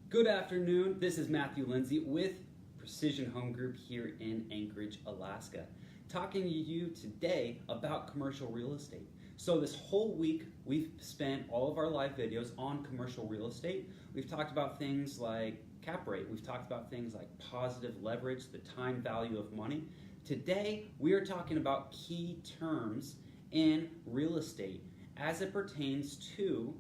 Good afternoon, this is Matthew Lindsay with Precision Home Group here in Anchorage, Alaska, talking to you today about commercial real estate. So this whole week we've spent all of our live videos on commercial real estate. We've talked about things like cap rate, we've talked about things like positive leverage, the time value of money. Today we are talking about key terms in real estate as it pertains to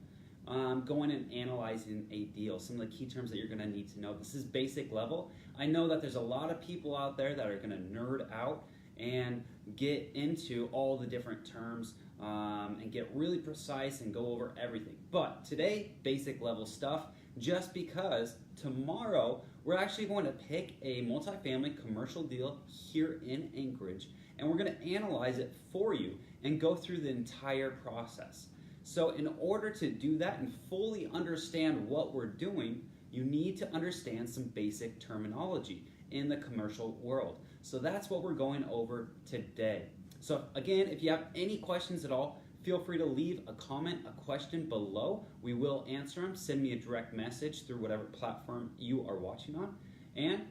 going and analyzing a deal, some of the key terms that you're going to need to know. This is basic level. I know that there's a lot of people out there that are going to nerd out and get into all the different terms and get really precise and go over everything. But today, basic level stuff, just because tomorrow we're actually going to pick a multifamily commercial deal here in Anchorage, and we're going to analyze it for you and go through the entire process. So in order to do that and fully understand what we're doing, you need to understand some basic terminology in the commercial world. So that's what we're going over today. So again, if you have any questions at all, feel free to leave a comment, a question below. We will answer them. Send me a direct message through whatever platform you are watching on. And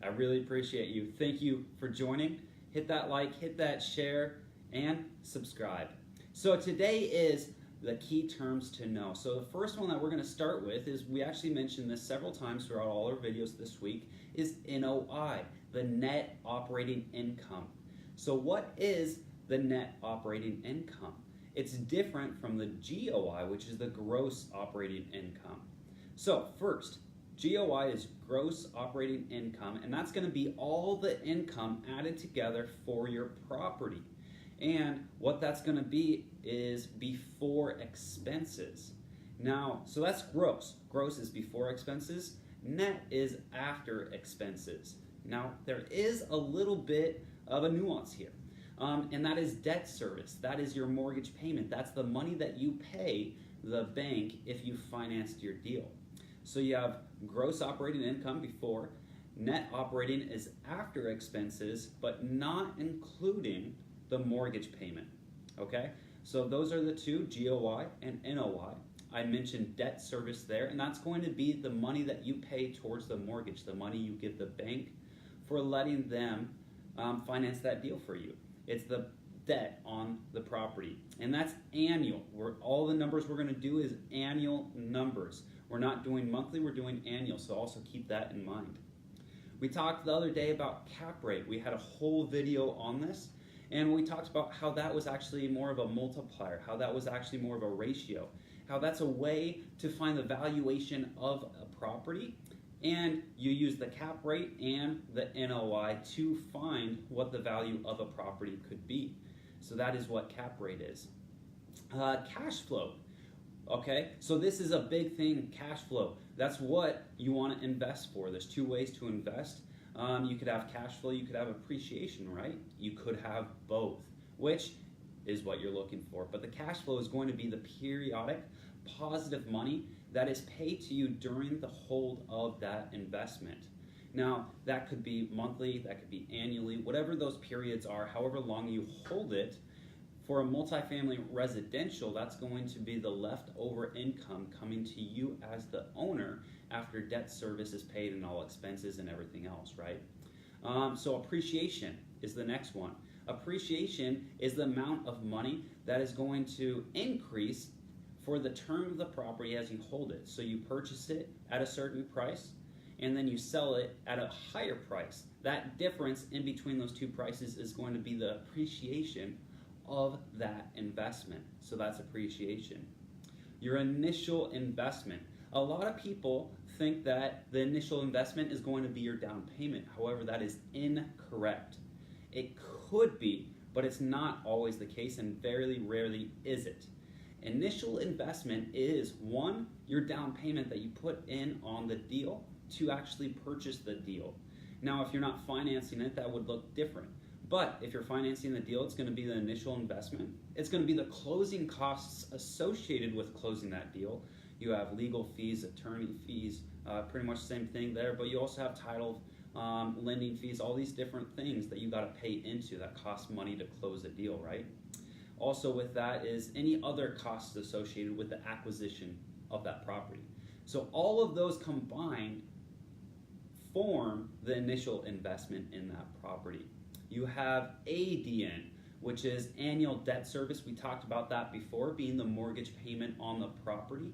I really appreciate you. Thank you for joining. Hit that like, hit that share, and subscribe. So today is the key terms to know. So the first one that we're going to start with is, we actually mentioned this several times throughout all our videos this week, is NOI, the net operating income. So what is the net operating income? It's different from the GOI, which is the gross operating income. So first, GOI is gross operating income, and that's going to be all the income added together for your property. And what that's going to be is before expenses. Now, so that's gross. Gross is before expenses. Net is after expenses. Now, there is a little bit of a nuance here, and that is debt service. That is your mortgage payment. That's the money that you pay the bank if you financed your deal. So you have gross operating income before. Net operating is after expenses, but not including the mortgage payment, okay? So those are the two, GOI and NOI. I mentioned debt service there, and that's going to be the money that you pay towards the mortgage, the money you give the bank for letting them finance that deal for you. It's the debt on the property, and that's annual. All the numbers we're gonna do is annual numbers. We're not doing monthly, we're doing annual, so also keep that in mind. We talked the other day about cap rate. We had a whole video on this. And we talked about how that was actually more of a multiplier, how that was actually more of a ratio, how that's a way to find the valuation of a property, and you use the cap rate and the NOI to find what the value of a property could be. So that is what cap rate is. Cash flow. Okay, so this is a big thing, cash flow. That's what you want to invest for. There's two ways to invest. You could have cash flow, you could have appreciation, right? You could have both, which is what you're looking for. But the cash flow is going to be the periodic positive money that is paid to you during the hold of that investment. Now, that could be monthly, that could be annually, whatever those periods are, however long you hold it. For a multifamily residential, that's going to be the leftover income coming to you as the owner after debt service is paid and all expenses and everything else, right? So appreciation is the next one. Appreciation is the amount of money that is going to increase for the term of the property as you hold it. So you purchase it at a certain price, and then you sell it at a higher price. That difference in between those two prices is going to be the appreciation of that investment. So that's appreciation. Your initial investment. A lot of people think that the initial investment is going to be your down payment. However, that is incorrect. It could be, but it's not always the case, and very rarely is it. Initial investment is, one, your down payment that you put in on the deal to actually purchase the deal. Now, if you're not financing it, that would look different. But if you're financing the deal, it's going to be the initial investment. It's going to be the closing costs associated with closing that deal. You have legal fees, attorney fees, pretty much the same thing there, but you also have title, lending fees, all these different things that you got to pay into that cost money to close a deal, right? Also with that is any other costs associated with the acquisition of that property. So all of those combined form the initial investment in that property. You have ADN, which is annual debt service. We talked about that before, being the mortgage payment on the property.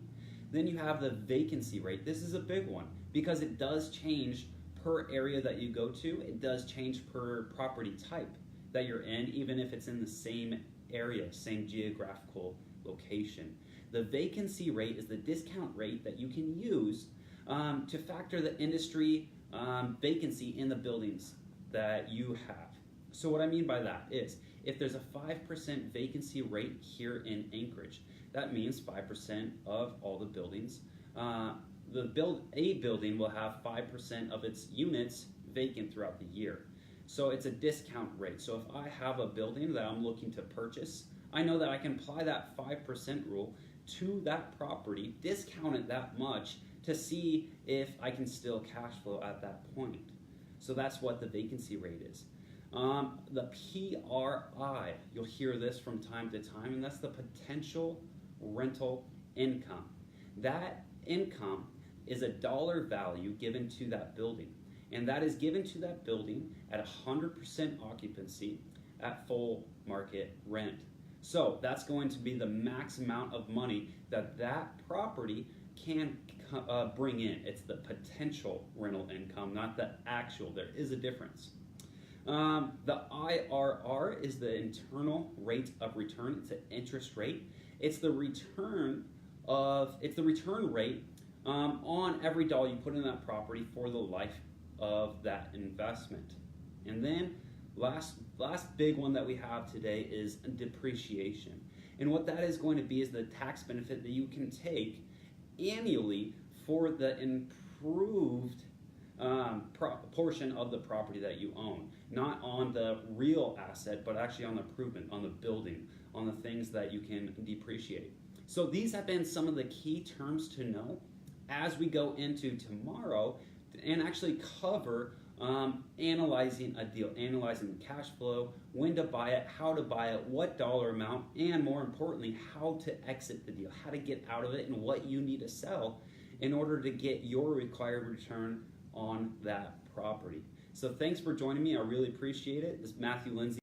Then you have the vacancy rate. This is a big one because it does change per area that you go to. It does change per property type that you're in, even if it's in the same area, same geographical location. The vacancy rate is the discount rate that you can use to factor the industry vacancy in the buildings that you have. So what I mean by that is, if there's a 5% vacancy rate here in Anchorage, that means 5% of all the buildings. A building will have 5% of its units vacant throughout the year. So it's a discount rate. So if I have a building that I'm looking to purchase, I know that I can apply that 5% rule to that property, discount it that much to see if I can still cash flow at that point. So that's what the vacancy rate is. The PRI, you'll hear this from time to time, and that's the potential rental income. That income is a dollar value given to that building, and that is given to that building at 100% occupancy at full market rent. So that's going to be the max amount of money that that property can bring in. It's the potential rental income, not the actual. There is a difference. The IRR is the internal rate of return. It's an interest rate. It's the return rate on every dollar you put in that property for the life of that investment. And then last big one that we have today is depreciation. And what that is going to be is the tax benefit that you can take annually for the improved portion of the property that you own. Not on the real asset, but actually on the improvement, on the building, on the things that you can depreciate. So these have been some of the key terms to know as we go into tomorrow and actually cover analyzing a deal, analyzing the cash flow, when to buy it, how to buy it, what dollar amount, and more importantly, how to exit the deal, how to get out of it, and what you need to sell in order to get your required return on that property. So thanks for joining me. I really appreciate it. This is Matthew Lindsay.